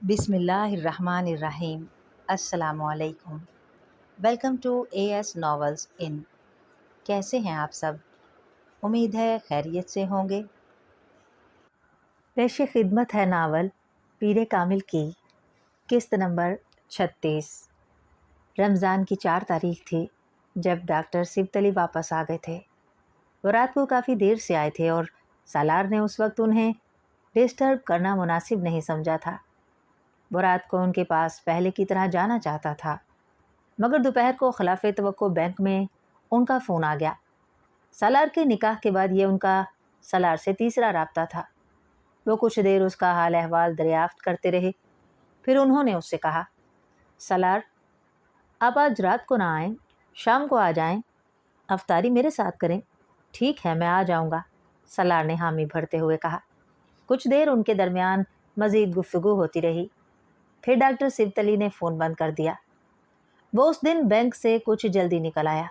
بسم اللہ الرحمن الرحیم۔ السلام علیکم۔ Welcome to A S novels in. کیسے ہیں آپ سب؟ امید ہے خیریت سے ہوں گے۔ پیش خدمت ہے ناول پیر کامل کی قسط نمبر 36۔ رمضان کی 4 تاریخ تھی جب ڈاکٹر سبت علی واپس آ گئے تھے۔ وہ رات کو کافی دیر سے آئے تھے اور سالار نے اس وقت انہیں ڈسٹرب کرنا مناسب نہیں سمجھا تھا۔ وہ رات کو ان کے پاس پہلے کی طرح جانا چاہتا تھا، مگر دوپہر کو خلاف توقع بینک میں ان کا فون آ گیا۔ سالار کے نکاح کے بعد یہ ان کا سالار سے تیسرا رابطہ تھا۔ وہ کچھ دیر اس کا حال احوال دریافت کرتے رہے، پھر انہوں نے اس سے کہا، سالار آپ آج رات کو نہ آئیں، شام کو آ جائیں، افطاری میرے ساتھ کریں۔ ٹھیک ہے، میں آ جاؤں گا، سالار نے حامی بھرتے ہوئے کہا۔ کچھ دیر ان کے درمیان مزید گفتگو ہوتی رہی، پھر ڈاکٹر سبت علی نے فون بند کر دیا۔ وہ اس دن بینک سے کچھ جلدی نکل آیا۔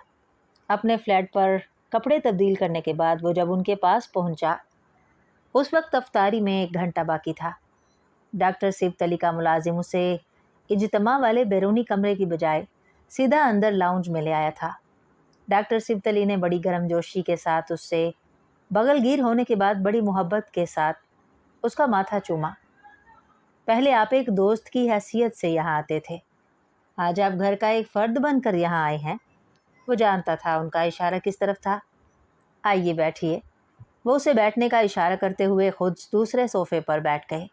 اپنے فلیٹ پر کپڑے تبدیل کرنے کے بعد وہ جب ان کے پاس پہنچا، اس وقت افطاری میں 1 گھنٹہ باقی تھا۔ ڈاکٹر سبت علی کا ملازم اسے اجتماع والے بیرونی کمرے کی بجائے سیدھا اندر لاؤنج میں لے آیا تھا۔ ڈاکٹر سبت علی نے بڑی گرم جوشی کے ساتھ اس سے بغل گیر ہونے کے بعد بڑی محبت کے ساتھ اس کا ماتھا چوما۔ پہلے آپ ایک دوست کی حیثیت سے یہاں آتے تھے، آج آپ گھر کا ایک فرد بن کر یہاں آئے ہیں۔ وہ جانتا تھا ان کا اشارہ کس طرف تھا۔ آئیے بیٹھیے۔ وہ اسے بیٹھنے کا اشارہ کرتے ہوئے خود دوسرے صوفے پر بیٹھ گئے۔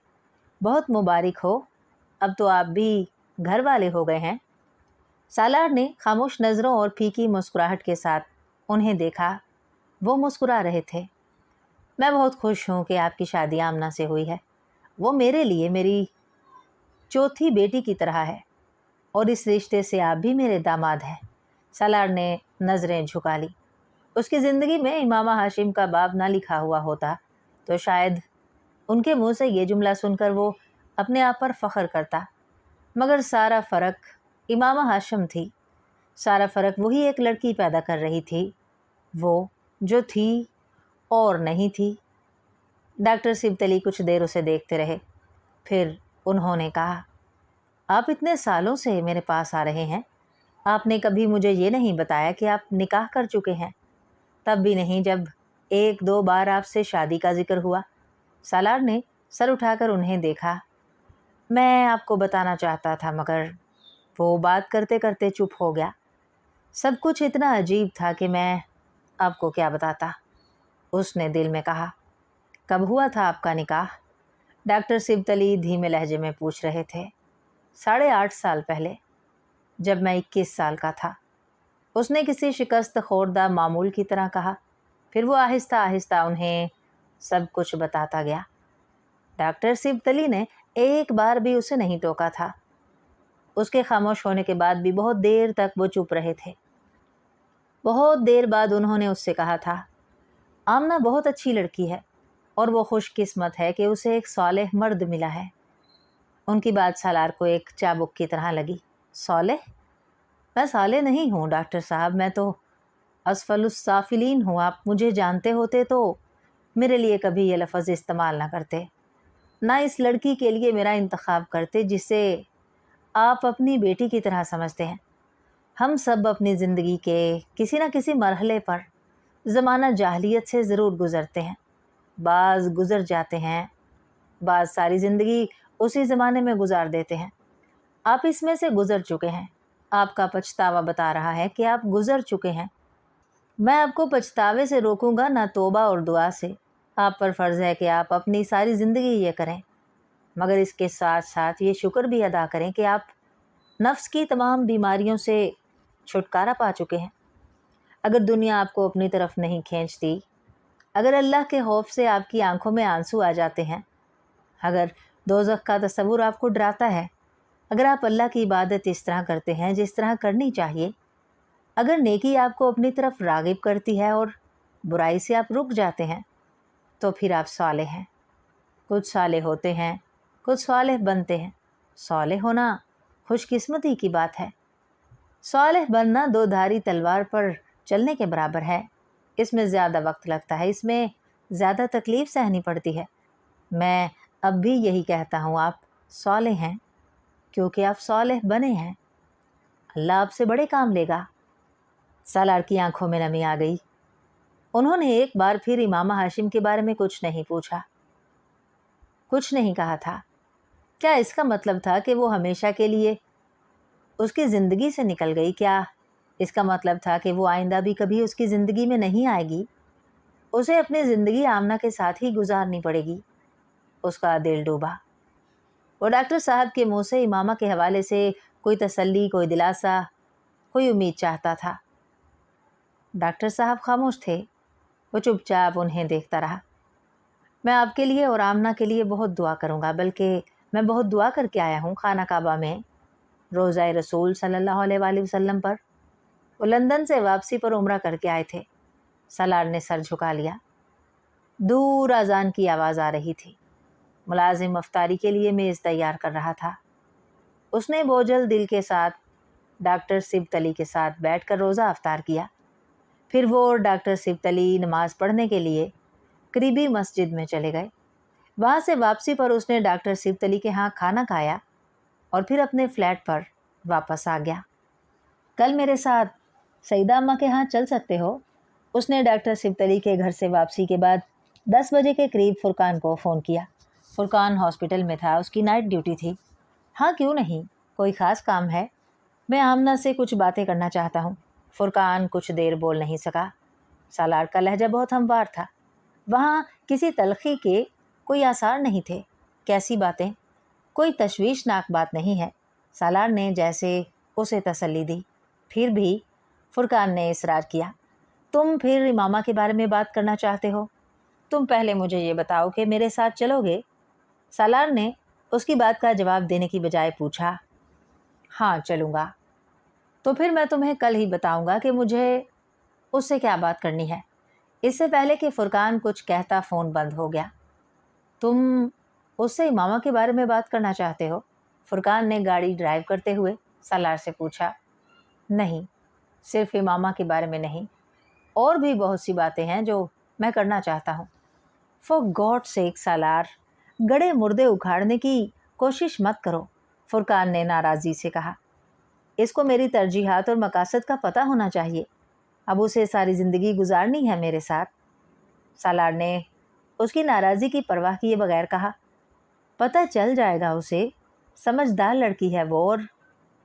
بہت مبارک ہو، اب تو آپ بھی گھر والے ہو گئے ہیں۔ سالار نے خاموش نظروں اور پھیکی مسکراہٹ کے ساتھ انہیں دیکھا۔ وہ مسکرا رہے تھے۔ میں بہت خوش ہوں کہ آپ کی شادی آمنہ سے ہوئی ہے۔ وہ میرے لیے میری چوتھی بیٹی کی طرح ہے، اور اس رشتے سے آپ بھی میرے داماد ہیں۔ سالار نے نظریں جھکا لی۔ اس کی زندگی میں امامہ ہاشم کا باب نہ لکھا ہوا ہوتا تو شاید ان کے منہ سے یہ جملہ سن کر وہ اپنے آپ پر فخر کرتا، مگر سارا فرق امامہ ہاشم تھی۔ سارا فرق وہی ایک لڑکی پیدا کر رہی تھی، وہ جو تھی اور نہیں تھی۔ ڈاکٹر سبت علی کچھ دیر اسے دیکھتے رہے، پھر انہوں نے کہا، آپ اتنے سالوں سے میرے پاس آ رہے ہیں، آپ نے کبھی مجھے یہ نہیں بتایا کہ آپ نکاح کر چکے ہیں، تب بھی نہیں جب 1-2 بار آپ سے شادی کا ذکر ہوا۔ سالار نے سر اٹھا کر انہیں دیکھا۔ میں آپ کو بتانا چاہتا تھا مگر وہ بات کرتے کرتے چپ ہو گیا۔ سب کچھ اتنا عجیب تھا کہ میں آپ کو کیا بتاتا، اس نے دل میں کہا۔ کب ہوا تھا آپ کا نکاح؟ ڈاکٹر سبت علی دھیمے لہجے میں پوچھ رہے تھے۔ 8.5 سال پہلے، جب میں 21 سال کا تھا، اس نے کسی شکست خوردہ معمول کی طرح کہا۔ پھر وہ آہستہ آہستہ انہیں سب کچھ بتاتا گیا۔ ڈاکٹر سبت علی نے ایک بار بھی اسے نہیں ٹوکا تھا۔ اس کے خاموش ہونے کے بعد بھی بہت دیر تک وہ چپ رہے تھے۔ بہت دیر بعد انہوں نے اس سے کہا تھا، آمنہ بہت اچھی لڑکی ہے اور وہ خوش قسمت ہے کہ اسے ایک صالح مرد ملا ہے۔ ان کی بات سالار کو ایک چابک کی طرح لگی۔ صالح؟ میں صالح نہیں ہوں ڈاکٹر صاحب، میں تو اسفل السافلین ہوں۔ آپ مجھے جانتے ہوتے تو میرے لیے کبھی یہ لفظ استعمال نہ کرتے، نہ اس لڑکی کے لیے میرا انتخاب کرتے جسے آپ اپنی بیٹی کی طرح سمجھتے ہیں۔ ہم سب اپنی زندگی کے کسی نہ کسی مرحلے پر زمانہ جاہلیت سے ضرور گزرتے ہیں۔ بعض گزر جاتے ہیں، بعض ساری زندگی اسی زمانے میں گزار دیتے ہیں۔ آپ اس میں سے گزر چکے ہیں۔ آپ کا پچھتاوا بتا رہا ہے کہ آپ گزر چکے ہیں۔ میں آپ کو پچھتاوے سے روکوں گا نہ توبہ اور دعا سے۔ آپ پر فرض ہے کہ آپ اپنی ساری زندگی یہ کریں، مگر اس کے ساتھ ساتھ یہ شکر بھی ادا کریں کہ آپ نفس کی تمام بیماریوں سے چھٹکارا پا چکے ہیں۔ اگر دنیا آپ کو اپنی طرف نہیں کھینچتی، اگر اللہ کے خوف سے آپ کی آنکھوں میں آنسو آ جاتے ہیں، اگر دوزخ کا تصور آپ کو ڈراتا ہے، اگر آپ اللہ کی عبادت اس طرح کرتے ہیں جس طرح کرنی چاہیے، اگر نیکی آپ کو اپنی طرف راغب کرتی ہے اور برائی سے آپ رک جاتے ہیں، تو پھر آپ صالح ہیں۔ کچھ صالح ہوتے ہیں، کچھ صالح بنتے ہیں۔ صالح ہونا خوش قسمتی کی بات ہے۔ صالح بننا 2 دھاری تلوار پر چلنے کے برابر ہے۔ اس میں زیادہ وقت لگتا ہے، اس میں زیادہ تکلیف سہنی پڑتی ہے۔ میں اب بھی یہی کہتا ہوں، آپ صالح ہیں کیونکہ آپ صالح بنے ہیں، اللہ آپ سے بڑے کام لے گا۔ سالار کی آنکھوں میں نمی آ گئی۔ انہوں نے ایک بار پھر امامہ ہاشم کے بارے میں کچھ نہیں پوچھا، کچھ نہیں کہا تھا۔ کیا اس کا مطلب تھا کہ وہ ہمیشہ کے لیے اس کی زندگی سے نکل گئی؟ کیا اس کا مطلب تھا کہ وہ آئندہ بھی کبھی اس کی زندگی میں نہیں آئے گی؟ اسے اپنی زندگی آمنہ کے ساتھ ہی گزارنی پڑے گی۔ اس کا دل ڈوبا۔ وہ ڈاکٹر صاحب کے منہ سے امامہ کے حوالے سے کوئی تسلی، کوئی دلاسا، کوئی امید چاہتا تھا۔ ڈاکٹر صاحب خاموش تھے۔ وہ چپ چاپ انہیں دیکھتا رہا۔ میں آپ کے لیے اور آمنہ کے لیے بہت دعا کروں گا، بلکہ میں بہت دعا کر کے آیا ہوں خانہ کعبہ میں روضہ رسول صلی اللہ علیہ وآلہ وسلم پر۔ وہ لندن سے واپسی پر عمرہ کر کے آئے تھے۔ سالار نے سر جھکا لیا۔ دور اذان کی آواز آ رہی تھی۔ ملازم افطاری کے لیے میز تیار کر رہا تھا۔ اس نے بوجھل دل کے ساتھ ڈاکٹر سبت علی کے ساتھ بیٹھ کر روزہ افطار کیا۔ پھر وہ اور ڈاکٹر سبت علی نماز پڑھنے کے لیے قریبی مسجد میں چلے گئے۔ وہاں سے واپسی پر اس نے ڈاکٹر سبت علی کے ہاں کھانا کھایا اور پھر اپنے فلیٹ پر واپس آ گیا۔ کل میرے ساتھ سیدہ اماں کے ہاں چل سکتے ہو؟ اس نے ڈاکٹر سبت علی کے گھر سے واپسی کے بعد 10 بجے کے قریب فرقان کو فون کیا۔ فرقان ہاسپٹل میں تھا، اس کی نائٹ ڈیوٹی تھی۔ ہاں کیوں نہیں، کوئی خاص کام ہے؟ میں آمنہ سے کچھ باتیں کرنا چاہتا ہوں۔ فرقان کچھ دیر بول نہیں سکا۔ سالار کا لہجہ بہت ہموار تھا۔ وہاں کسی تلخی کے کوئی آثار نہیں تھے۔ کیسی باتیں؟ کوئی تشویشناک بات نہیں ہے، سالار نے جیسے اسے تسلی دی۔ پھر بھی فرقان نے اصرار کیا۔ تم پھر امامہ کے بارے میں بات کرنا چاہتے ہو؟ تم پہلے مجھے یہ بتاؤ کہ میرے ساتھ چلو گے؟ سالار نے اس کی بات کا جواب دینے کی بجائے پوچھا۔ ہاں چلوں گا۔ تو پھر میں تمہیں کل ہی بتاؤں گا کہ مجھے اس سے کیا بات کرنی ہے۔ اس سے پہلے کہ فرقان کچھ کہتا فون بند ہو گیا۔ تم اس سے امامہ کے بارے میں بات کرنا چاہتے ہو؟ فرقان نے گاڑی ڈرائیو کرتے ہوئے سالار سے پوچھا۔ نہیں، صرف امامہ کے بارے میں نہیں، اور بھی بہت سی باتیں ہیں جو میں کرنا چاہتا ہوں۔ فار گاڈ سیک سالار، گڑے مردے اکھاڑنے کی کوشش مت کرو، فرقان نے ناراضی سے کہا۔ اس کو میری ترجیحات اور مقاصد کا پتہ ہونا چاہیے۔ اب اسے ساری زندگی گزارنی ہے میرے ساتھ۔ سالار نے اس کی ناراضی کی پرواہ کیے بغیر کہا۔ پتہ چل جائے گا اسے، سمجھدار لڑکی ہے وہ، اور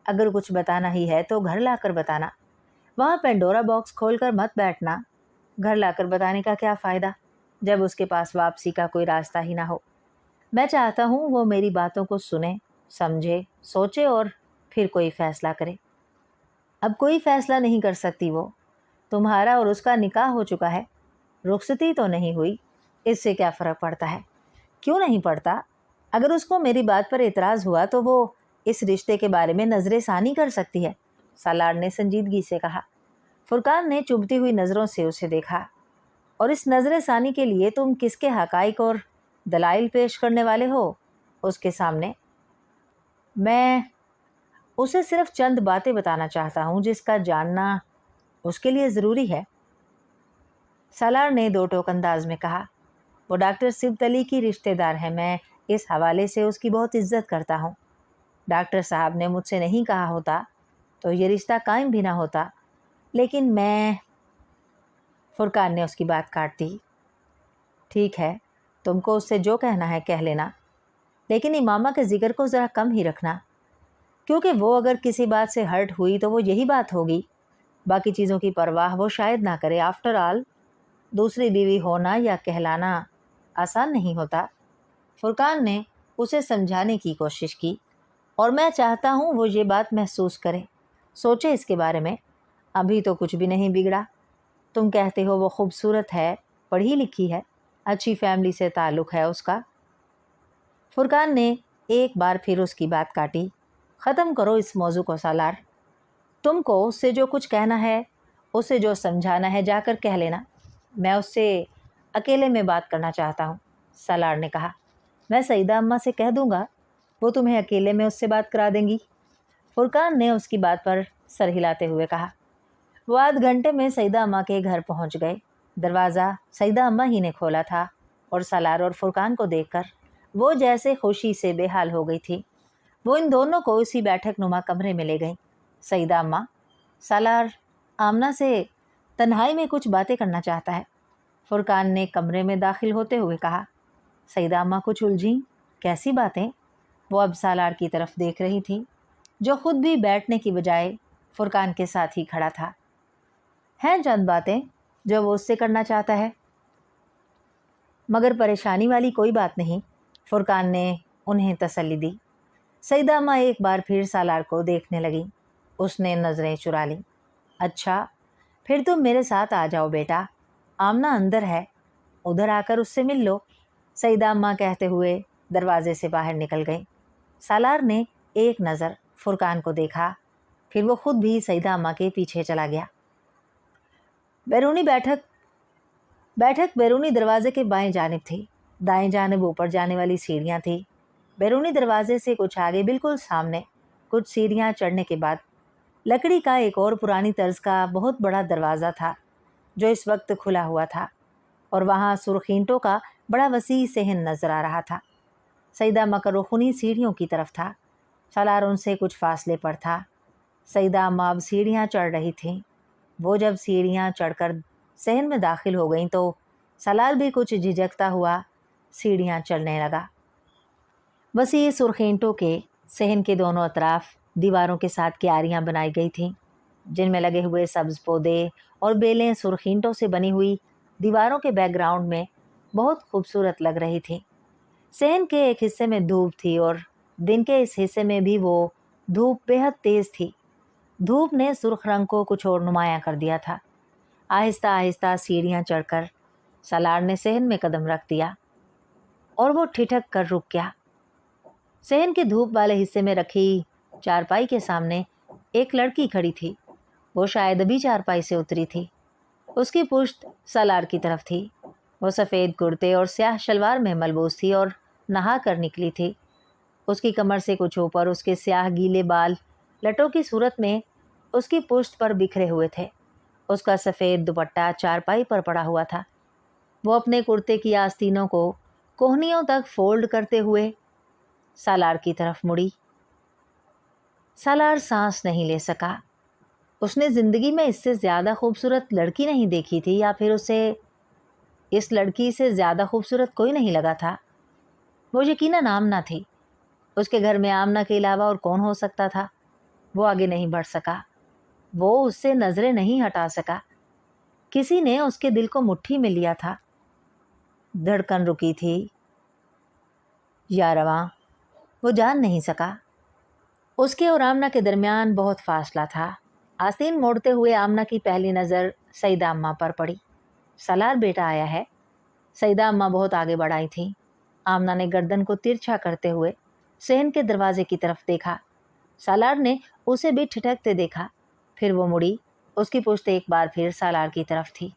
اگر کچھ بتانا ہی ہے تو گھر لا کر بتانا۔ وہاں پینڈورا باکس کھول کر مت بیٹھنا۔ گھر لا کر بتانے کا کیا فائدہ جب اس کے پاس واپسی کا کوئی راستہ ہی نہ ہو؟ میں چاہتا ہوں وہ میری باتوں کو سنے، سمجھے، سوچے اور پھر کوئی فیصلہ کرے۔ اب کوئی فیصلہ نہیں کر سکتی وہ۔ تمہارا اور اس کا نکاح ہو چکا ہے، رخصتی تو نہیں ہوئی، اس سے کیا فرق پڑتا ہے؟ کیوں نہیں پڑتا؟ اگر اس کو میری بات پر اعتراض ہوا تو وہ اس رشتے کے بارے میں نظر ثانی کر سکتی ہے، سالار نے سنجیدگی سے کہا۔ فرقان نے چبھتی ہوئی نظروں سے اسے دیکھا۔ اور اس نظر ثانی کے لیے تم کس کے حقائق اور دلائل پیش کرنے والے ہو اس کے سامنے؟ میں اسے صرف چند باتیں بتانا چاہتا ہوں جس کا جاننا اس کے لیے ضروری ہے، سالار نے دو ٹوک انداز میں کہا۔ وہ ڈاکٹر سبت علی کی رشتہ دار ہے، میں اس حوالے سے اس کی بہت عزت کرتا ہوں۔ ڈاکٹر صاحب نے مجھ سے نہیں کہا ہوتا تو یہ رشتہ قائم بھی نہ ہوتا، لیکن میں… فرقان نے اس کی بات کاٹ دی۔ ٹھیک ہے، تم کو اس سے جو کہنا ہے کہہ لینا، لیکن امامہ کے ذکر کو ذرا کم ہی رکھنا، کیونکہ وہ اگر کسی بات سے ہرٹ ہوئی تو وہ یہی بات ہوگی۔ باقی چیزوں کی پرواہ وہ شاید نہ کرے۔ آفٹر آل، دوسری بیوی ہونا یا کہلانا آسان نہیں ہوتا۔ فرقان نے اسے سمجھانے کی کوشش کی۔ اور میں چاہتا ہوں وہ یہ بات محسوس کرے، سوچے اس کے بارے میں۔ ابھی تو کچھ بھی نہیں بگڑا۔ تم کہتے ہو وہ خوبصورت ہے، پڑھی لکھی ہے، اچھی فیملی سے تعلق ہے اس کا۔ فرقان نے ایک بار پھر اس کی بات کاٹی۔ ختم کرو اس موضوع کو سالار۔ تم کو اس سے جو کچھ کہنا ہے، اسے جو سمجھانا ہے، جا کر کہہ لینا۔ میں اس سے اکیلے میں بات کرنا چاہتا ہوں، سالار نے کہا۔ میں سیدہ اماں سے کہہ دوں گا، وہ تمہیں اکیلے میں اس سے بات کرا دیں گی۔ فرقان نے اس کی بات پر سر ہلاتے ہوئے کہا۔ وہ آدھ گھنٹے میں سیدہ اماں کے گھر پہنچ گئے۔ دروازہ سیدہ اماں ہی نے کھولا تھا اور سالار اور فرقان کو دیکھ کر वो जैसे खुशी से बेहाल हो गई थी। वो इन दोनों को उसी बैठक नुमा कमरे में ले गई। सईदा अम्मा, सालार आमना से तन्हाई में कुछ बातें करना चाहता है, फुरकान ने कमरे में दाखिल होते हुए कहा। सईदा अम्मा कुछ उलझी। कैसी बातें? वो अब सालार की तरफ देख रही थी, जो खुद भी बैठने की बजाय फुरकान के साथ ही खड़ा था। हैं चंद बातें जो वो उससे करना चाहता है, मगर परेशानी वाली कोई बात नहीं, फुरकान ने उन्हें तसल्ली दी। सईदा अम्मा एक बार फिर सालार को देखने लगी। उसने नज़रें चुरा लीं। अच्छा, फिर तुम मेरे साथ आ जाओ बेटा, आमना अंदर है, उधर आकर उससे मिल लो, सईदा अम्मा कहते हुए दरवाजे से बाहर निकल गई। सालार ने एक नज़र फुरकान को देखा, फिर वो खुद भी सईदा अम्मा के पीछे चला गया। बैरूनी बैठक बैरूनी दरवाजे के बाएं जानिब थी। दाएं जानिब ऊपर जाने वाली सीढ़ियाँ थी। बैरूनी दरवाजे से कुछ आगे बिल्कुल सामने कुछ सीढ़ियाँ चढ़ने के बाद लकड़ी का एक और पुरानी तर्ज का बहुत बड़ा दरवाज़ा था, जो इस वक्त खुला हुआ था, और वहाँ सुर्ख ईंटों का बड़ा वसी सहन नजर आ रहा था। सईदा अम्मा का रुख उन्हीं सीढ़ियों की तरफ था। सालार उनसे कुछ फासले पर था। सईदा अम्मा अब सीढ़ियाँ चढ़ रही थीं। वो जब सीढ़ियाँ चढ़कर सहन में दाखिल हो गईं तो सालार भी कुछ झिझकता हुआ सीढ़ियाँ चढ़ने लगा। वसी सुर्ख ईंटों के सहन के दोनों अतराफ दीवारों के साथ क्यारियाँ बनाई गई थीं, जिनमें लगे हुए सब्ज़ पौधे और बेलें सुर्ख ईंटों से बनी हुई दीवारों के बैकग्राउंड में बहुत खूबसूरत लग रही थी। सहन के एक हिस्से में धूप थी और दिन के इस हिस्से में भी वो धूप बेहद तेज़ थी। धूप ने सुर्ख रंग को कुछ और नुमायाँ कर दिया था। आहिस्ता आहिस्ता सीढ़ियाँ चढ़कर सालार ने सहन में कदम रख दिया और वो ठिठक कर रुक गया। सहन के धूप वाले हिस्से में रखी चारपाई के सामने एक लड़की खड़ी थी। वो शायद अभी चारपाई से उतरी थी। उसकी पुश्त सालार की तरफ थी। वो सफ़ेद कुर्ते और स्याह शलवार में मलबूस थी और नहा कर निकली थी। उसकी कमर से कुछ ऊपर उसके स्याह गीले बाल लटों की सूरत में उसकी पुश्त पर बिखरे हुए थे। उसका सफ़ेद दुपट्टा चारपाई पर पड़ा हुआ था। वो अपने कुर्ते की आस्तीनों को कोहनियों तक फोल्ड करते हुए सालार की तरफ मुड़ी। सालार सांस नहीं ले सका। उसने ज़िंदगी में इससे ज़्यादा खूबसूरत लड़की नहीं देखी थी, या फिर उसे इस लड़की से ज़्यादा खूबसूरत कोई नहीं लगा था। वो यकीनन आमना थी। उसके घर में आमना के अलावा और कौन हो सकता था? वो आगे नहीं बढ़ सका। वो उससे नज़रें नहीं हटा सका। किसी ने उसके दिल को मुट्ठी में लिया था। धड़कन रुकी थी या रवां, वो जान नहीं सका। उसके और आमना के दरमियान बहुत फासला था। आस्तीन मोड़ते हुए आमना की पहली नज़र सईदा अम्मा पर पड़ी। सालार बेटा आया है। सईदा अम्मा बहुत आगे बढ़ आई थी। आमना ने गर्दन को तिरछा करते हुए सहन के दरवाजे की तरफ देखा। सालार ने उसे भी ठिठकते देखा। फिर वो मुड़ी। उसकी पुश्त एक बार फिर सालार की तरफ थी।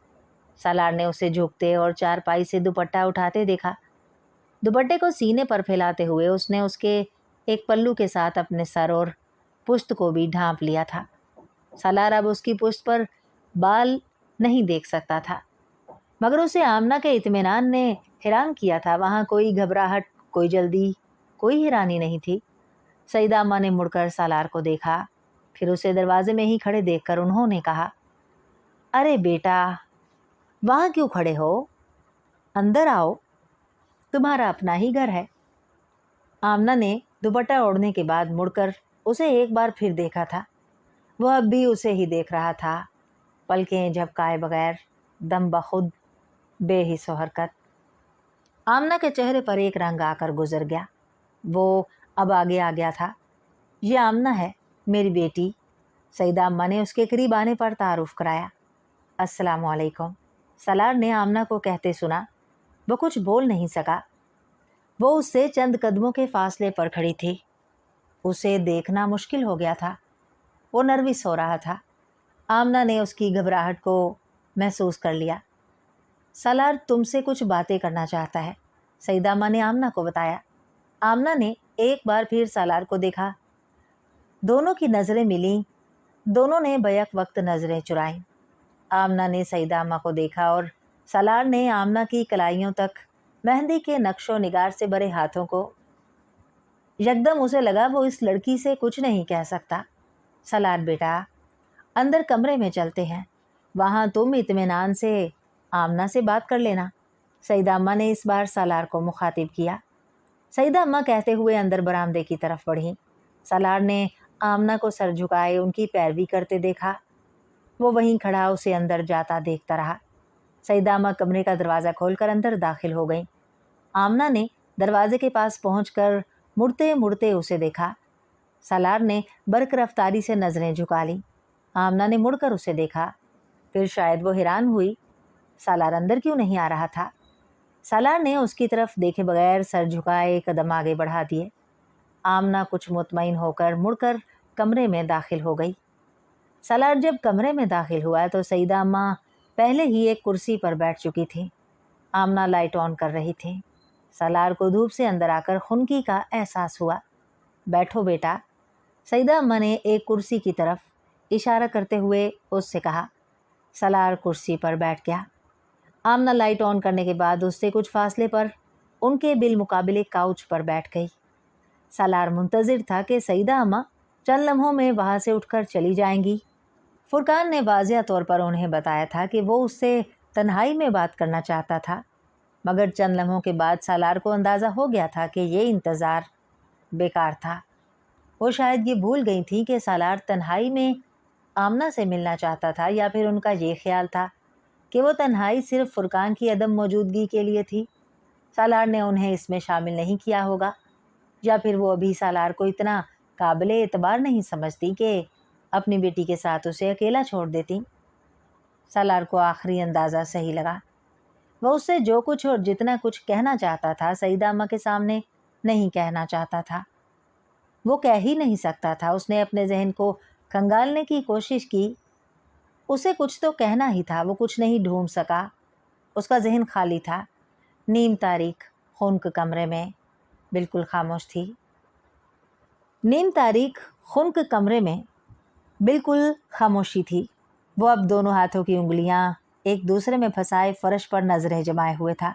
सालार ने उसे झुकते और चारपाई से दुपट्टा उठाते देखा। दुपट्टे को सीने पर फैलाते हुए उसने उसके एक पल्लू के साथ अपने सर और पुश्त को भी ढांप लिया था। सालार अब उसकी पुश्त पर बाल नहीं देख सकता था, मगर उसे आमना के इत्मीनान ने हैरान किया था। वहाँ कोई घबराहट, कोई जल्दी, कोई हैरानी नहीं थी। सईदा अम्मा ने मुड़कर सालार को देखा। फिर उसे दरवाजे में ही खड़े देखकर उन्होंने कहा, अरे बेटा, वहाँ क्यों खड़े हो? अंदर आओ, तुम्हारा अपना ही घर है। आमना ने दुपट्टा ओढ़ने के बाद मुड़कर उसे एक बार फिर देखा था। वह अब भी उसे ही देख रहा था, पलकें झपकाए बगैर, दम बखुद, बेहिस हरकत। आमना के चेहरे पर एक रंग आकर गुजर गया। वो अब आगे आ गया था। ये आमना है, मेरी बेटी। सईदा अम्मा ने उसके करीब आने पर तारुफ कराया। अस्सलामु अलैकुम, सालार ने आमना को कहते सुना। वो कुछ बोल नहीं सका। वो उससे चंद कदमों के फासले पर खड़ी थी। उसे देखना मुश्किल हो गया था। वो नर्वस हो रहा था। आमना ने उसकी घबराहट को महसूस कर लिया। सालार तुमसे कुछ बातें करना चाहता है, सईदा अम्मा ने आमना को बताया। आमना ने एक बार फिर सालार को देखा। दोनों की नज़रें मिलीं। दोनों ने बैक वक्त नज़रें चुराईं। आमना ने सईदा अम्मा को देखा और सालार ने आमना की कलाइयों तक मेहंदी के नक्शो निगार से भरे हाथों को। यकदम उसे लगा वो इस लड़की से कुछ नहीं कह सकता। सलार बेटा, अंदर कमरे में चलते हैं, वहाँ तुम इत्मीनान से आमना से बात कर लेना। सईदा अम्मा ने इस बार सालार को मुखातिब किया। सईदा अम्मा कहते हुए अंदर बरामदे की तरफ बढ़ी। सालार ने आमना को सर झुकाए उनकी पैरवी करते देखा। वो वहीं खड़ा उसे अंदर जाता देखता रहा। सईदा अम्मा कमरे का दरवाज़ा खोलकर अंदर दाखिल हो गई। आमना ने दरवाजे के पास पहुंचकर मुड़ते मुड़ते उसे देखा। सालार ने बरक रफ्तारी से नज़रें झुका लीं। आमना ने मुड़कर उसे देखा। फिर शायद वो हैरान हुई, सालार अंदर क्यों नहीं आ रहा था। सालार ने उसकी तरफ देखे बगैर सर झुकाए कदम आगे बढ़ा दिए। आमना कुछ मुतमईन होकर मुड़कर कमरे में दाखिल हो गई। सालार जब कमरे में दाखिल हुआ तो सईदा अम्मा पहले ही एक कुर्सी पर बैठ चुकी थी। आमना लाइट ऑन कर रही थी। सालार को धूप से अंदर आकर खुनकी का एहसास हुआ। बैठो बेटा, सईदा अम्मा ने एक कुर्सी की तरफ इशारा करते हुए उससे कहा। सालार कुर्सी पर बैठ गया। आमना लाइट ऑन करने के बाद उससे कुछ फासले पर उनके बिलमुकाबिले काउच पर बैठ गई। सालार मुंतज़िर था कि सईदा अम्मा चंद लम्हों में वहाँ से उठकर चली जाएंगी। फुरकान ने वाज़िया तौर पर उन्हें बताया था कि वो उससे तन्हाई में बात करना चाहता था, मगर चंद लम्हों के बाद सालार को अंदाज़ा हो गया था कि ये इंतज़ार बेकार था। वो शायद ये भूल गई थी कि सालार तन्हाई में आमना से मिलना चाहता था, या फिर उनका ये ख्याल था कि वो तन्हाई सिर्फ फुरकान की अदम मौजूदगी के लिए थी। सालार ने उन्हें इसमें शामिल नहीं किया होगा, या फिर वो अभी सालार को इतना काबिले एतबार नहीं समझती कि अपनी बेटी के साथ उसे अकेला छोड़ देती। सालार को आखिरी अंदाज़ा सही लगा। वह उससे जो कुछ और जितना कुछ कहना चाहता था सईदा अम्मा के सामने नहीं कहना चाहता था। वो कह ही नहीं सकता था। उसने अपने जहन को खंगालने की कोशिश की। उसे कुछ तो कहना ही था, वो कुछ नहीं ढूंढ सका। उसका जहन खाली था। नीम तारीख खुनक कमरे में बिल्कुल खामोश थी। नीम तारीख खुनक कमरे में बिल्कुल खामोशी थी। वो अब दोनों हाथों की उंगलियां एक दूसरे में फंसाए फर्श पर नजरें जमाए हुए था।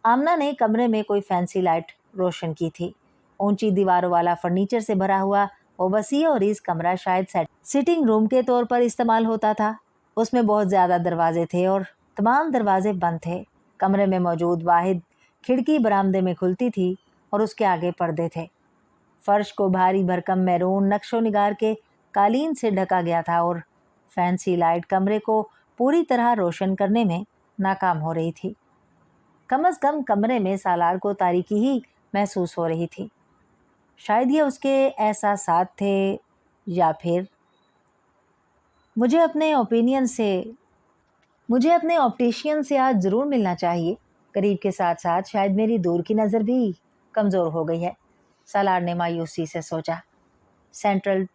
आमना ने कमरे में कोई फैंसी लाइट रोशन की थी। ऊंची दीवारों वाला फर्नीचर से भरा हुआ वो वसी और इस कमरा शायद सिटिंग रूम के तौर पर इस्तेमाल होता था। उसमें बहुत ज़्यादा दरवाजे थे और तमाम दरवाजे बंद थे। कमरे में मौजूद वाहिद खिड़की बरामदे में खुलती थी और उसके आगे पर्दे थे। फर्श को भारी भरकम मैरून नक्शो निगार के कालीन से ढका गया था और फैंसी लाइट कमरे को पूरी तरह रोशन करने में नाकाम हो रही थी। कम अज़ कम कमरे में सालार को तारीकी ही महसूस हो रही थी। शायद ये उसके एहसासात थे, या फिर मुझे अपने ऑप्टिशियन से आज ज़रूर मिलना चाहिए। करीब के साथ साथ शायद मेरी दूर की नज़र भी कमज़ोर हो गई है, सालार ने मायूसी से सोचा। सेंट्रल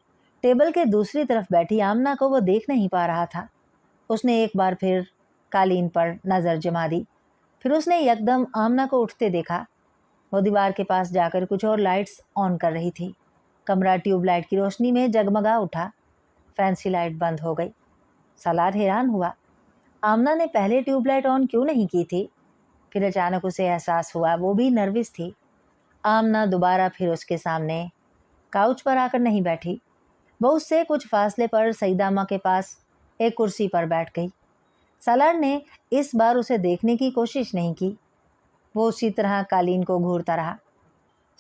टेबल के दूसरी तरफ बैठी आमना को वो देख नहीं पा रहा था। उसने एक बार फिर कालीन पर नज़र जमा दी। फिर उसने यकदम आमना को उठते देखा। वो दीवार के पास जाकर कुछ और लाइट्स ऑन कर रही थी। कमरा ट्यूबलाइट की रोशनी में जगमगा उठा। फैंसी लाइट बंद हो गई। सालार हैरान हुआ, आमना ने पहले ट्यूबलाइट ऑन क्यों नहीं की थी। फिर अचानक उसे एहसास हुआ वो भी नर्वस थी। आमना दोबारा फिर उसके सामने काउच पर आकर नहीं बैठी। वो उससे कुछ फासले पर सईदा अम्मा के पास एक कुर्सी पर बैठ गई। सालार ने इस बार उसे देखने की कोशिश नहीं की। वो उसी तरह कालीन को घूरता रहा।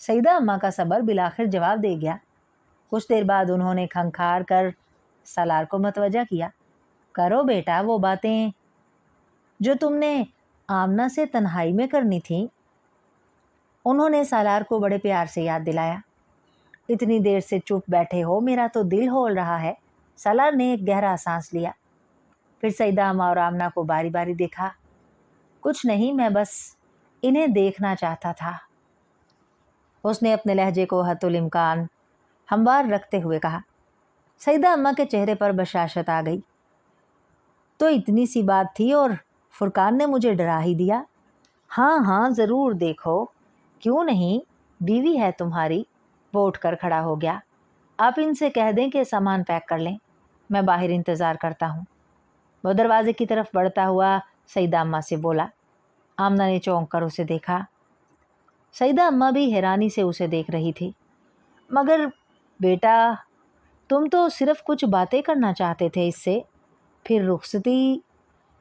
सईदा अम्मा का सब्र बिलाखिर जवाब दे गया। कुछ देर बाद उन्होंने खंखार कर सालार को मतवजा किया। करो बेटा वो बातें जो तुमने आमना से तन्हाई में करनी थी। उन्होंने सालार को बड़े प्यार से याद दिलाया। इतनी देर से चुप बैठे हो, मेरा तो दिल होल रहा है। सालार ने एक गहरा सांस लिया। फिर सईदा अम्मा और आमना को बारी बारी देखा। कुछ नहीं, मैं बस इन्हें देखना चाहता था, उसने अपने लहजे को हतुल इम्कान हमवार रखते हुए कहा। सईदा अम्मा के चेहरे पर बशाशत आ गई। तो इतनी सी बात थी और फुरकान ने मुझे डरा ही दिया। हाँ हाँ ज़रूर देखो, क्यों नहीं, बीवी है तुम्हारी। वो उठकर खड़ा हो गया। आप इनसे कह दें कि सामान पैक कर लें, मैं बाहर इंतज़ार करता हूँ। वो दरवाजे की तरफ बढ़ता हुआ सईदा अम्मा से बोला। आमना ने चौंक कर उसे देखा। सईदा अम्मा भी हैरानी से उसे देख रही थी। मगर बेटा, तुम तो सिर्फ कुछ बातें करना चाहते थे इससे, फिर रुखसती।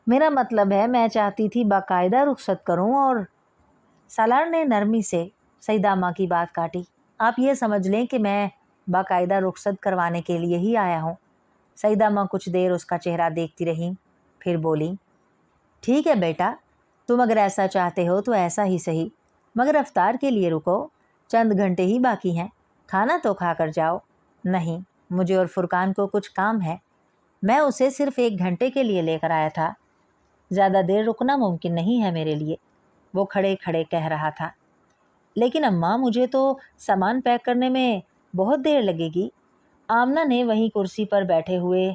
मेरा मतलब है, मैं चाहती थी बाकायदा रुखसत करूं। और सालार ने नरमी से सईदा अम्मा की बात काटी। आप ये समझ लें कि मैं बाकायदा रुखसत करवाने के लिए ही आया हूँ। सईदा अम्मा कुछ देर उसका चेहरा देखती रहीं, फिर बोली, ठीक है बेटा, तुम अगर ऐसा चाहते हो तो ऐसा ही सही, मगर अफ्तार के लिए रुको, चंद घंटे ही बाकी हैं, खाना तो खा कर जाओ। नहीं, मुझे और फुरकान को कुछ काम है, मैं उसे सिर्फ 1 घंटे के लिए लेकर आया था, ज़्यादा देर रुकना मुमकिन नहीं है मेरे लिए, वो खड़े खड़े कह रहा था। लेकिन अम्मा, मुझे तो सामान पैक करने में बहुत देर लगेगी। आमना ने वहीं कुर्सी पर बैठे हुए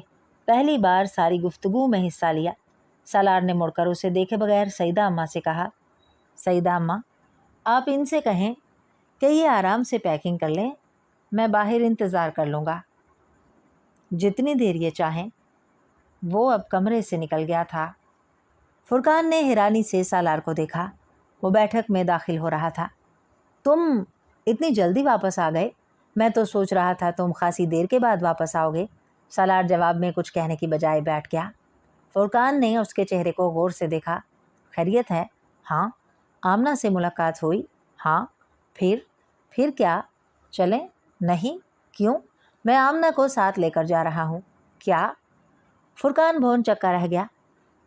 पहली बार सारी गुफ्तगू में हिस्सा लिया। सालार ने मुड़कर उसे देखे बगैर सईदा अम्मा से कहा, सईदा अम्मा, आप इनसे कहें कि ये आराम से पैकिंग कर लें, मैं बाहर इंतज़ार कर लूँगा, जितनी देर ये चाहें। वो अब कमरे से निकल गया था। फुरकान ने हैरानी से सालार को देखा। वो बैठक में दाखिल हो रहा था। तुम इतनी जल्दी वापस आ गए? मैं तो सोच रहा था तुम खासी देर के बाद वापस आओगे। सालार जवाब में कुछ कहने की बजाय बैठ गया। फुरकान ने उसके चेहरे को गौर से देखा। खैरियत है? हाँ। आमना से मुलाकात हुई? हाँ। फिर क्या? चलें? नहीं। क्यों? मैं आमना को साथ लेकर जा रहा हूँ। क्या? फुरकान भौन चक्का रह गया।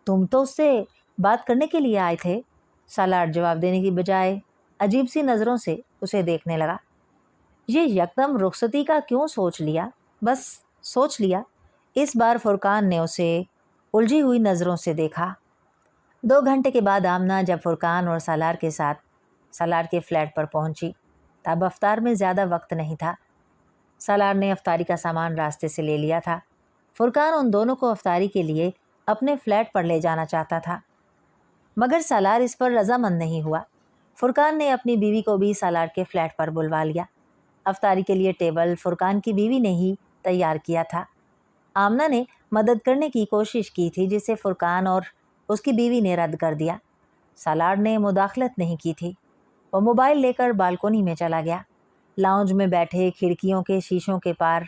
तुम तो उससे बात करने के लिए आए थे। सालार जवाब देने की बजाय अजीब सी नज़रों से उसे देखने लगा। ये यकदम रुखसती का क्यों सोच लिया? बस सोच लिया। इस बार फुरकान ने उसे उलझी हुई नज़रों से देखा। 2 घंटे के बाद आमना जब फुरकान और सालार के साथ सालार के फ्लैट पर पहुंची, तब अफ्तार में ज़्यादा वक्त नहीं था। सालार ने अफ्तारी का सामान रास्ते से ले लिया था। फुरकान उन दोनों को अफ्तारी के लिए अपने फ्लैट पर ले जाना चाहता था, मगर सालार इस पर रजामंद नहीं हुआ। फुरकान ने अपनी बीवी को भी सालार के फ्लैट पर बुलवा लिया। अफ्तारी के लिए टेबल फुरकान की बीवी ने ही तैयार किया था। आमना ने मदद करने की कोशिश की थी, जिसे फुरकान और उसकी बीवी ने रद्द कर दिया। सालार ने मुदाखलत नहीं की थी। वो मोबाइल लेकर बालकोनी में चला गया। लाउंज में बैठे खिड़कियों के शीशों के पार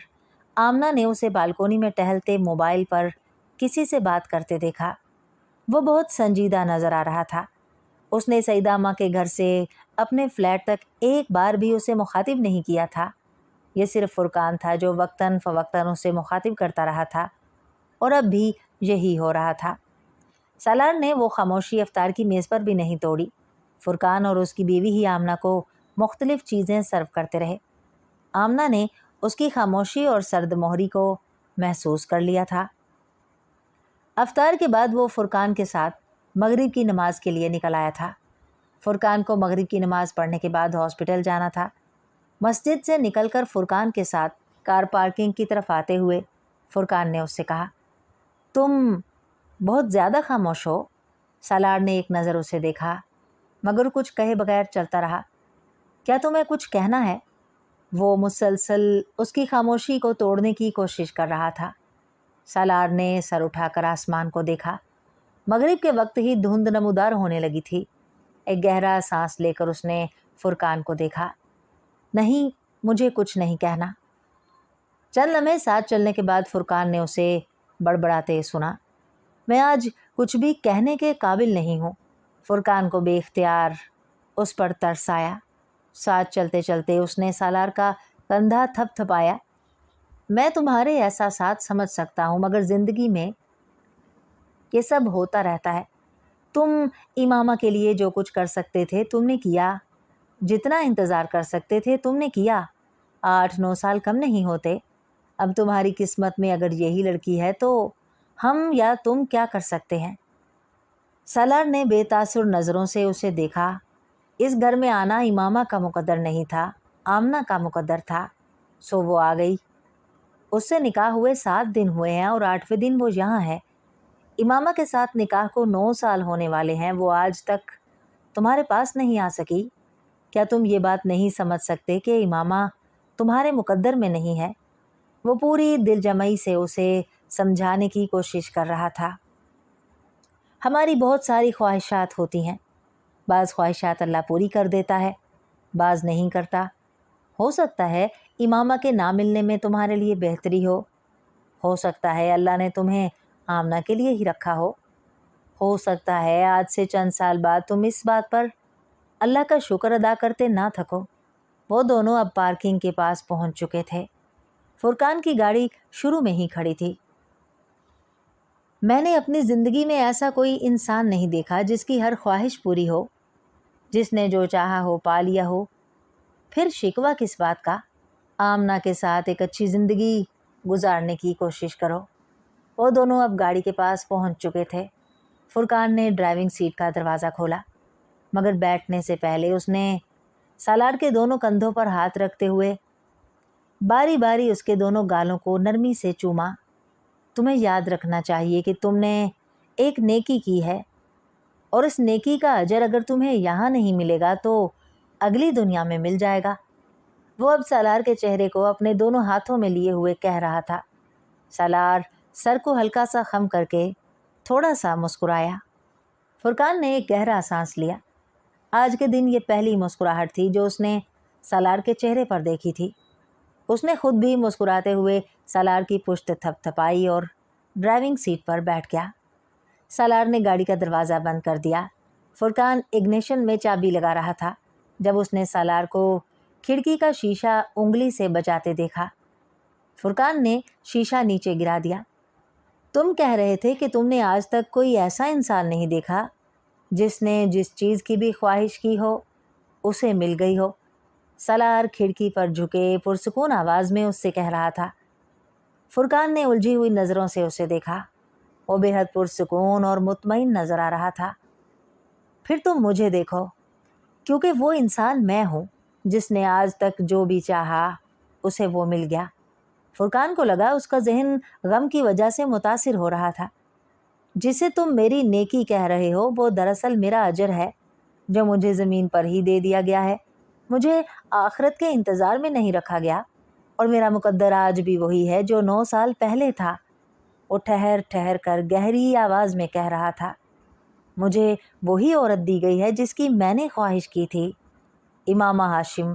आमना ने उसे बालकोनी में टहलते मोबाइल पर किसी से बात करते देखा। वो बहुत संजीदा नज़र आ रहा था। उसने सईदा अम्मा के घर से अपने फ्लैट तक एक बार भी उसे मुखातिब नहीं किया था। ये सिर्फ फुरकान था जो वक्तन फ़वक्तन उसे मुखातिब करता रहा था, और अब भी यही हो रहा था। सालार ने वो खामोशी अफ्तार की मेज़ पर भी नहीं तोड़ी। फुरकान और उसकी बीवी ही आमना को मुख्तलिफ़ चीज़ें सर्व करते रहे। आमना ने उसकी खामोशी और सर्द मोहरी को महसूस कर लिया था। अफ्तार के बाद वो फुरकान के साथ मगरिब की नमाज के लिए निकल आया था। फुरकान को मगरिब की नमाज पढ़ने के बाद हॉस्पिटल जाना था। मस्जिद से निकलकर फुरकान के साथ कार पार्किंग की तरफ आते हुए फुरकान ने उससे कहा, तुम बहुत ज़्यादा खामोश हो। सालार ने एक नज़र उसे देखा, मगर कुछ कहे बगैर चलता रहा। क्या तुम्हें कुछ कहना है? वो मुसलसल उसकी खामोशी को तोड़ने की कोशिश कर रहा था। सालार ने सर उठाकर आसमान को देखा। मगरिब के वक्त ही धुंध नमूदार होने लगी थी। एक गहरा सांस लेकर उसने फुरकान को देखा। नहीं, मुझे कुछ नहीं कहना। चंद लम्हे साथ चलने के बाद फुरकान ने उसे बड़बड़ाते सुना, मैं आज कुछ भी कहने के काबिल नहीं हूँ। फुरकान को बेख्तियार उस पर तरस आया। साथ चलते चलते उसने सालार का कंधा थपथपाया। मैं तुम्हारे एहसासात समझ सकता हूँ, मगर ज़िंदगी में ये सब होता रहता है। तुम इमामा के लिए जो कुछ कर सकते थे तुमने किया, जितना इंतज़ार कर सकते थे तुमने किया। 8-9 साल कम नहीं होते। अब तुम्हारी किस्मत में अगर यही लड़की है तो हम या तुम क्या कर सकते हैं? सालार ने बेतासुर नज़रों से उसे देखा। इस घर में आना इमामा का मुकद्दर नहीं था, आमना का मुकद्दर था। सो वो आ गई। उससे निकाह हुए 7 दिन हुए हैं और 8वें दिन वो यहाँ है। इमामा के साथ निकाह को 9 साल होने वाले हैं। वो आज तक तुम्हारे पास नहीं आ सकी। क्या तुम ये बात नहीं समझ सकते कि इमामा तुम्हारे मुकद्दर में नहीं है? वो पूरी दिलजमई से उसे समझाने की कोशिश कर रहा था। हमारी बहुत सारी ख्वाहिशात होती हैं, बाज़ ख्वाहिशात अल्लाह पूरी कर देता है। باز نہیں کرتا۔ ہو سکتا ہے امامہ کے نہ ملنے میں تمہارے لیے بہتری ہو سکتا ہے اللہ نے تمہیں آمنہ کے لیے ہی رکھا ہو سکتا ہے آج سے چند سال بعد تم اس بات پر اللہ کا شکر ادا کرتے نہ تھکو۔ وہ دونوں اب پارکنگ کے پاس پہنچ چکے تھے۔ فرقان کی گاڑی شروع میں ہی کھڑی تھی۔ میں نے اپنی زندگی میں ایسا کوئی انسان نہیں دیکھا جس کی ہر خواہش پوری ہو، جس نے جو چاہا ہو پا لیا ہو۔ پھر شکوہ کس بات کا؟ آمنہ کے ساتھ ایک اچھی زندگی گزارنے کی کوشش کرو۔ وہ دونوں اب گاڑی کے پاس پہنچ چکے تھے۔ فرقان نے ڈرائیونگ سیٹ کا دروازہ کھولا، مگر بیٹھنے سے پہلے اس نے سالار کے دونوں کندھوں پر ہاتھ رکھتے ہوئے باری باری اس کے دونوں گالوں کو نرمی سے چوما۔ تمہیں یاد رکھنا چاہیے کہ تم نے ایک نیکی کی ہے، اور اس نیکی کا اجر اگر تمہیں یہاں نہیں ملے گا تو اگلی دنیا میں مل جائے گا۔ وہ اب سالار کے چہرے کو اپنے دونوں ہاتھوں میں لیے ہوئے کہہ رہا تھا۔ سالار سر کو ہلکا سا خم کر کے تھوڑا سا مسکرایا۔ فرقان نے ایک گہرا سانس لیا۔ آج کے دن یہ پہلی مسکراہٹ تھی جو اس نے سالار کے چہرے پر دیکھی تھی۔ اس نے خود بھی مسکراتے ہوئے سالار کی پشت تھپ تھپائی اور ڈرائیونگ سیٹ پر بیٹھ گیا۔ سالار نے گاڑی کا دروازہ بند کر دیا۔ فرقان اگنیشن میں چابی لگا رہا تھا جب اس نے سالار کو کھڑکی کا شیشہ انگلی سے بجاتے دیکھا۔ فرقان نے شیشہ نیچے گرا دیا۔ تم کہہ رہے تھے کہ تم نے آج تک کوئی ایسا انسان نہیں دیکھا جس نے جس چیز کی بھی خواہش کی ہو اسے مل گئی ہو۔ سالار کھڑکی پر جھکے پرسکون آواز میں اس سے کہہ رہا تھا۔ فرقان نے الجھی ہوئی نظروں سے اسے دیکھا۔ وہ بے حد پرسکون اور مطمئن نظر آ رہا تھا۔ پھر تم مجھے دیکھو، کیونکہ وہ انسان میں ہوں جس نے آج تک جو بھی چاہا اسے وہ مل گیا۔ فرقان کو لگا اس کا ذہن غم کی وجہ سے متاثر ہو رہا تھا۔ جسے تم میری نیکی کہہ رہے ہو وہ دراصل میرا اجر ہے جو مجھے زمین پر ہی دے دیا گیا ہے۔ مجھے آخرت کے انتظار میں نہیں رکھا گیا، اور میرا مقدر آج بھی وہی ہے جو 9 سال پہلے تھا۔ وہ ٹھہر ٹھہر کر گہری آواز میں کہہ رہا تھا۔ مجھے وہی عورت دی گئی ہے جس کی میں نے خواہش کی تھی۔ امامہ ہاشم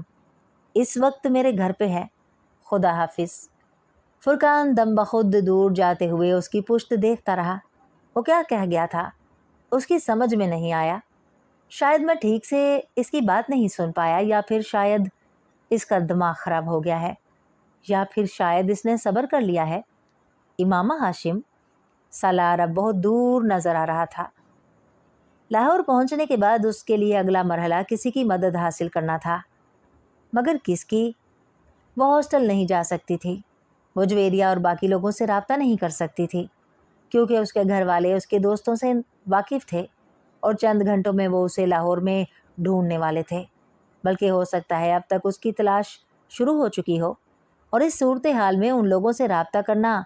اس وقت میرے گھر پہ ہے۔ خدا حافظ۔ فرقان دم بخود دور جاتے ہوئے اس کی پشت دیکھتا رہا۔ وہ کیا کہہ گیا تھا اس کی سمجھ میں نہیں آیا۔ شاید میں ٹھیک سے اس کی بات نہیں سن پایا، یا پھر شاید اس کا دماغ خراب ہو گیا ہے، یا پھر شاید اس نے صبر کر لیا ہے۔ امامہ ہاشم؟ سالار اب بہت دور نظر آ رہا تھا۔ لاہور پہنچنے کے بعد اس کے لیے اگلا مرحلہ کسی کی مدد حاصل کرنا تھا، مگر کس کی؟ وہ ہاسٹل نہیں جا سکتی تھی۔ وہ جویریہ اور باقی لوگوں سے رابطہ نہیں کر سکتی تھی، کیونکہ اس کے گھر والے اس کے دوستوں سے واقف تھے اور چند گھنٹوں میں وہ اسے لاہور میں ڈھونڈنے والے تھے، بلکہ ہو سکتا ہے اب تک اس کی تلاش شروع ہو چکی ہو، اور اس صورتحال میں ان لوگوں سے رابطہ کرنا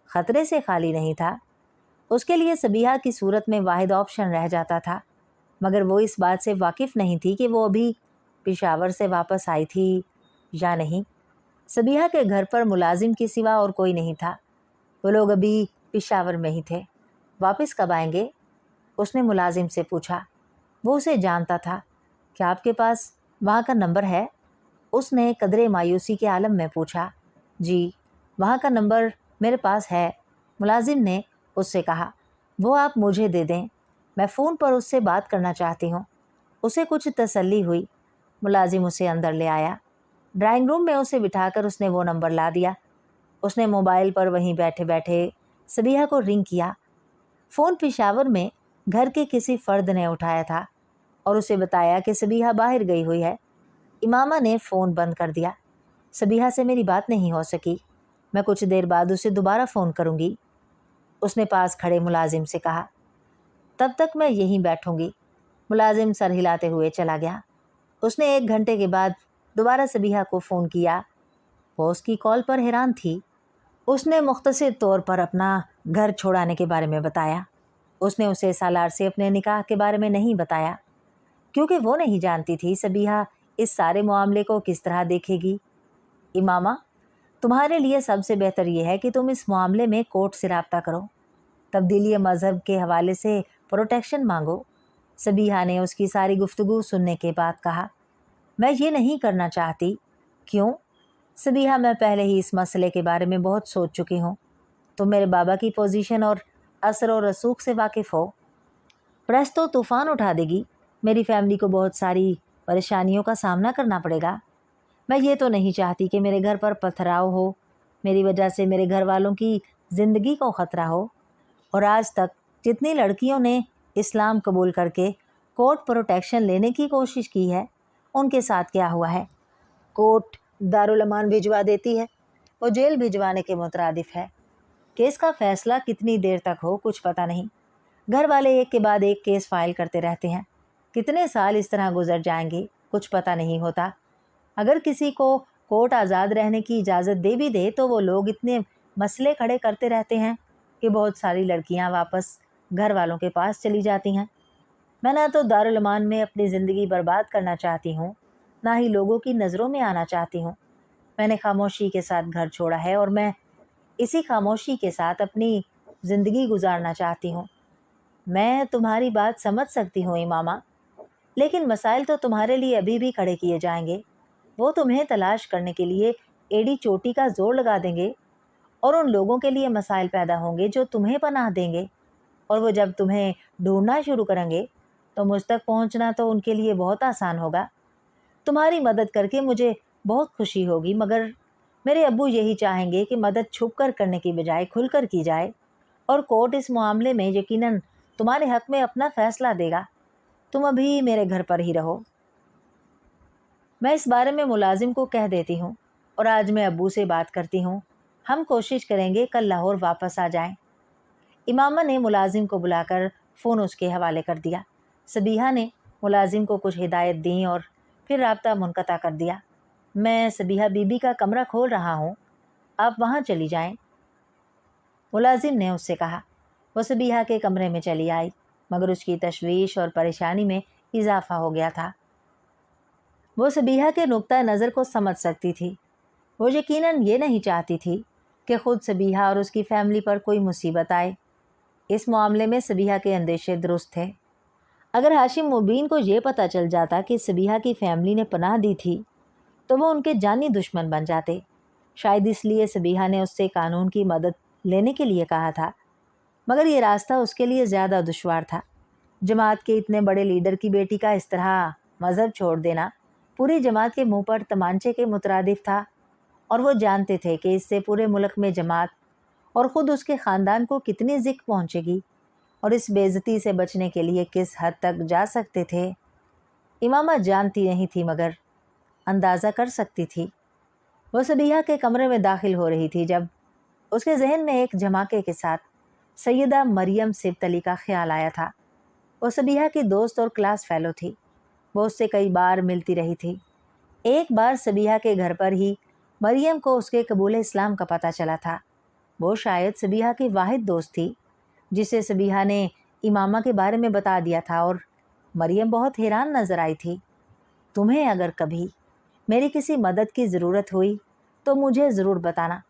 خطرے سے خالی نہیں تھا۔ اس کے لیے صبیحہ کی صورت میں واحد آپشن رہ جاتا تھا، مگر وہ اس بات سے واقف نہیں تھی کہ وہ ابھی پشاور سے واپس آئی تھی یا نہیں۔ صبیحہ کے گھر پر ملازم کے سوا اور کوئی نہیں تھا۔ وہ لوگ ابھی پشاور میں ہی تھے۔ واپس کب آئیں گے؟ اس نے ملازم سے پوچھا۔ وہ اسے جانتا تھا۔ کیا آپ کے پاس وہاں کا نمبر ہے؟ اس نے قدرے مایوسی کے عالم میں پوچھا۔ جی، وہاں کا نمبر میرے پاس ہے، ملازم نے اس سے کہا۔ وہ آپ مجھے دے دیں، میں فون پر اس سے بات کرنا چاہتی ہوں۔ اسے کچھ تسلی ہوئی۔ ملازم اسے اندر لے آیا۔ ڈرائنگ روم میں اسے بٹھا کر اس نے وہ نمبر لا دیا۔ اس نے موبائل پر وہیں بیٹھے بیٹھے صبیحہ کو رنگ کیا۔ فون پشاور میں گھر کے کسی فرد نے اٹھایا تھا اور اسے بتایا کہ صبیحہ باہر گئی ہوئی ہے۔ امامہ نے فون بند کر دیا۔ صبیحہ سے میری بات نہیں ہو سکی، میں کچھ دیر بعد اسے دوبارہ فون کروں گی، اس نے پاس کھڑے ملازم سے کہا۔ تب تک میں یہیں بیٹھوں گی۔ ملازم سر ہلاتے ہوئے چلا گیا۔ اس نے 1 گھنٹے کے بعد دوبارہ صبیحہ کو فون کیا۔ وہ اس کی کال پر حیران تھی۔ اس نے مختصر طور پر اپنا گھر چھوڑانے کے بارے میں بتایا۔ اس نے اسے سالار سے اپنے نکاح کے بارے میں نہیں بتایا، کیونکہ وہ نہیں جانتی تھی صبیحہ اس سارے معاملے کو کس طرح دیکھے گی۔ امامہ، تمہارے لیے سب سے بہتر یہ ہے کہ تم اس معاملے میں کورٹ سے رابطہ کرو، تبدیلی مذہب کے حوالے سے پروٹیکشن مانگو، صبیحہ نے اس کی ساری گفتگو سننے کے بعد کہا۔ मैं ये नहीं करना चाहती। क्यों? सबीहा, मैं पहले ही इस मसले के बारे में बहुत सोच चुकी हूँ। तुम मेरे बाबा की पोजीशन और असर और रसूख से वाकिफ़ हो। प्रेस तो तूफ़ान उठा देगी। मेरी फैमिली को बहुत सारी परेशानियों का सामना करना पड़ेगा। मैं ये तो नहीं चाहती कि मेरे घर पर पथराव हो, मेरी वजह से मेरे घर वालों की ज़िंदगी को ख़तरा हो। और आज तक जितनी लड़कियों ने इस्लाम कबूल करके कोर्ट प्रोटेक्शन लेने की कोशिश की है, उनके साथ क्या हुआ है? कोर्ट दारुल अमान भिजवा देती है, वो जेल भिजवाने के मुतरादिफ है। केस का फ़ैसला कितनी देर तक हो कुछ पता नहीं। घर वाले एक के बाद एक केस फाइल करते रहते हैं। कितने साल इस तरह गुजर जाएंगे कुछ पता नहीं होता। अगर किसी को कोर्ट आज़ाद रहने की इजाज़त दे भी दे तो वो लोग इतने मसले खड़े करते रहते हैं कि बहुत सारी लड़कियां वापस घर वालों के पास चली जाती हैं। मैं ना तो दारुल अमान में अपनी ज़िंदगी बर्बाद करना चाहती हूँ, ना ही लोगों की नज़रों में आना चाहती हूँ। मैंने खामोशी के साथ घर छोड़ा है और मैं इसी खामोशी के साथ अपनी ज़िंदगी गुजारना चाहती हूँ। मैं तुम्हारी बात समझ सकती हूँ इमामा, लेकिन मसाइल तो तुम्हारे लिए अभी भी खड़े किए जाएंगे। वो तुम्हें तलाश करने के लिए एड़ी चोटी का जोर लगा देंगे और उन लोगों के लिए मसाइल पैदा होंगे जो तुम्हें पनाह देंगे। और वो जब तुम्हें ढूंढना शुरू करेंगे तो मुझ तक पहुंचना तो उनके लिए बहुत आसान होगा। तुम्हारी मदद करके मुझे बहुत खुशी होगी, मगर मेरे अब्बू यही चाहेंगे कि मदद छुप कर करने की बजाय खुलकर की जाए, और कोर्ट इस मामले में यकीनन तुम्हारे हक में अपना फ़ैसला देगा। तुम अभी मेरे घर पर ही रहो। मैं इस बारे में मुलाजिम को कह देती हूँ और आज मैं अब्बू से बात करती हूँ। हम कोशिश करेंगे कल लाहौर वापस आ जाएं। इमामा ने मुलाजिम को बुलाकर फ़ोन उसके हवाले कर दिया। सबीहा ने मुलाजिम को कुछ हिदायत दी और फिर राब्ता मुनक़ता कर दिया। मैं सबीहा बीबी का कमरा खोल रहा हूँ, आप वहाँ चली जाएं, मुलाजिम ने उससे कहा। वो सबीहा के कमरे में चली आई, मगर उसकी तशवीश और परेशानी में इजाफा हो गया था। वो सबीहा के नुक्ता नज़र को समझ सकती थी। वो यकीनन ये नहीं चाहती थी कि ख़ुद सबीहा और उसकी फ़ैमिली पर कोई मुसीबत आए। इस मामले में सबीहा के अंदेशे दुरुस्त थे। अगर हाशिम मुबीन को ये पता चल जाता कि सबीहा की फ़ैमिली ने पनाह दी थी तो वो उनके जानी दुश्मन बन जाते। शायद इसलिए सबीहा ने उससे कानून की मदद लेने के लिए कहा था, मगर ये रास्ता उसके लिए ज़्यादा दुश्वार था। जमात के इतने बड़े लीडर की बेटी का इस तरह मज़हब छोड़ देना पूरी जमात के मुंह पर तमांचे के मुतरादिफ था, और वो जानते थे कि इससे पूरे मुल्क में जमात और ख़ुद उसके ख़ानदान को कितनी ज़िक पहुँचेगी, और इस बेइज्जती से बचने के लिए किस हद तक जा सकते थे। इमामा जानती नहीं थी, मगर अंदाज़ा कर सकती थी। वो सबीहा के कमरे में दाखिल हो रही थी जब उसके जहन में एक धमाके के साथ सैयदा मरियम सिब्तली का ख्याल आया था। वो सबीहा की दोस्त और क्लास फेलो थी। वो उससे कई बार मिलती रही थी। एक बार सबीहा के घर पर ही मरियम को उसके कबूल इस्लाम का पता चला था। वो शायद सबीहा की वाहिद दोस्त थी जिसे सबीहा ने इमामा के बारे में बता दिया था, और मरियम बहुत हैरान नज़र आई थी। तुम्हें अगर कभी मेरी किसी मदद की ज़रूरत हुई तो मुझे ज़रूर बताना,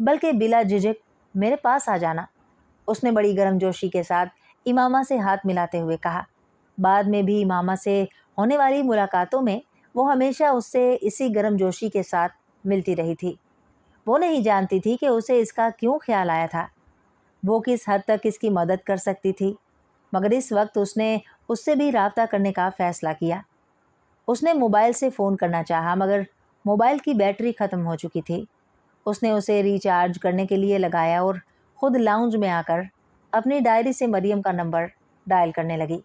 बल्कि बिला झिझक मेरे पास आ जाना, उसने बड़ी गर्मजोशी के साथ इमामा से हाथ मिलाते हुए कहा। बाद में भी इमामा से होने वाली मुलाकातों में वो हमेशा उससे इसी गर्मजोशी के साथ मिलती रही थी। वो नहीं जानती थी कि उसे इसका क्यों ख्याल आया था, वो किस हद तक इसकी मदद कर सकती थी, मगर इस वक्त उसने उससे भी राब्ता करने का फ़ैसला किया। उसने मोबाइल से फ़ोन करना चाहा, मगर मोबाइल की बैटरी ख़त्म हो चुकी थी। उसने उसे रिचार्ज करने के लिए लगाया और ख़ुद लाउंज में आकर अपनी डायरी से मरियम का नंबर डायल करने लगी।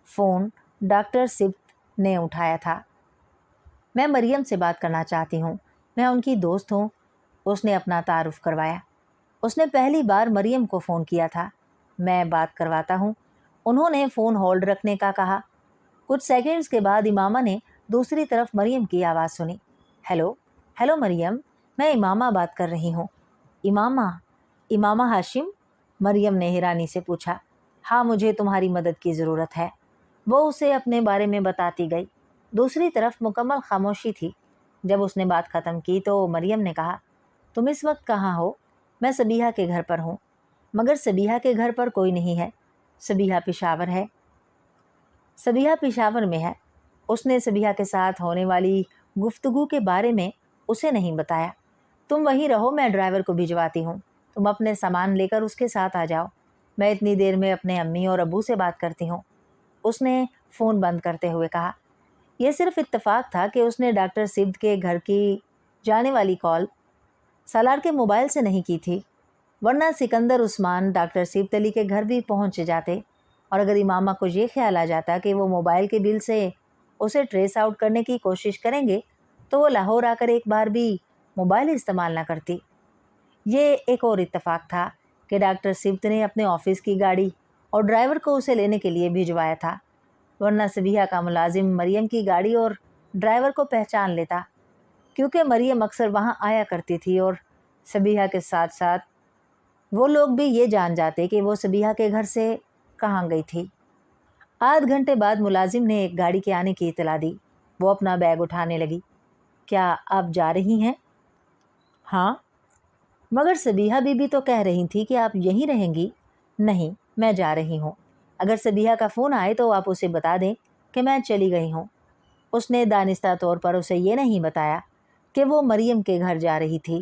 फ़ोन डॉक्टर सिब्त ने उठाया था। मैं मरियम से बात करना चाहती हूँ, मैं उनकी दोस्त हूँ, उसने अपना तारुफ करवाया। उसने पहली बार मरियम को फ़ोन किया था। मैं बात करवाता हूँ, उन्होंने फ़ोन होल्ड रखने का कहा। कुछ सेकंड्स के बाद इमामा ने दूसरी तरफ मरियम की आवाज़ सुनी। हेलो हेलो मरियम, मैं इमामा बात कर रही हूँ। इमामा? इमामा हाशिम? मरियम ने हैरानी से पूछा। हाँ, मुझे तुम्हारी मदद की ज़रूरत है। वो उसे अपने बारे में बताती गई। दूसरी तरफ मुकम्मल खामोशी थी। जब उसने बात ख़त्म की तो मरियम ने कहा, तुम इस वक्त कहाँ हो? मैं सबीहा के घर पर हूँ। मगर सबीहा के घर पर कोई नहीं है। सबीहा पेशावर है। सबीहा पेशावर में है। اس نے سبیحہ کے ساتھ ہونے والی گفتگو کے بارے میں اسے نہیں بتایا۔ تم وہیں رہو، میں ڈرائیور کو بھجواتی ہوں، تم اپنے سامان لے کر اس کے ساتھ آ جاؤ، میں اتنی دیر میں اپنے امی اور ابو سے بات کرتی ہوں۔ اس نے فون بند کرتے ہوئے کہا۔ یہ صرف اتفاق تھا کہ اس نے ڈاکٹر سبت کے گھر کی جانے والی کال سالار کے موبائل سے نہیں کی تھی، ورنہ سکندر عثمان ڈاکٹر سبت علی کے گھر بھی پہنچ جاتے، اور اگر امامہ کو یہ خیال آ جاتا کہ وہ موبائل کے بل سے اسے ٹریس آؤٹ کرنے کی کوشش کریں گے تو وہ لاہور آ کر ایک بار بھی موبائل استعمال نہ کرتی۔ یہ ایک اور اتفاق تھا کہ ڈاکٹر سبت نے اپنے آفس کی گاڑی اور ڈرائیور کو اسے لینے کے لیے بھجوایا تھا، ورنہ سبیحہ کا ملازم مریم کی گاڑی اور ڈرائیور کو پہچان لیتا، کیونکہ مریم اکثر وہاں آیا کرتی تھی، اور سبیحہ کے ساتھ ساتھ وہ لوگ بھی یہ جان جاتے کہ وہ سبیحہ کے گھر سے کہاں گئی تھی۔ آدھ گھنٹے بعد ملازم نے ایک گاڑی کے آنے کی اطلاع دی۔ وہ اپنا بیگ اٹھانے لگی۔ کیا آپ جا رہی ہیں؟ ہاں، مگر سبیحہ بی بی تو کہہ رہی تھی کہ آپ یہیں رہیں گی۔ نہیں، میں جا رہی ہوں، اگر سبیحہ کا فون آئے تو آپ اسے بتا دیں کہ میں چلی گئی ہوں۔ اس نے دانستہ طور پر اسے یہ نہیں بتایا کہ وہ مریم کے گھر جا رہی تھی۔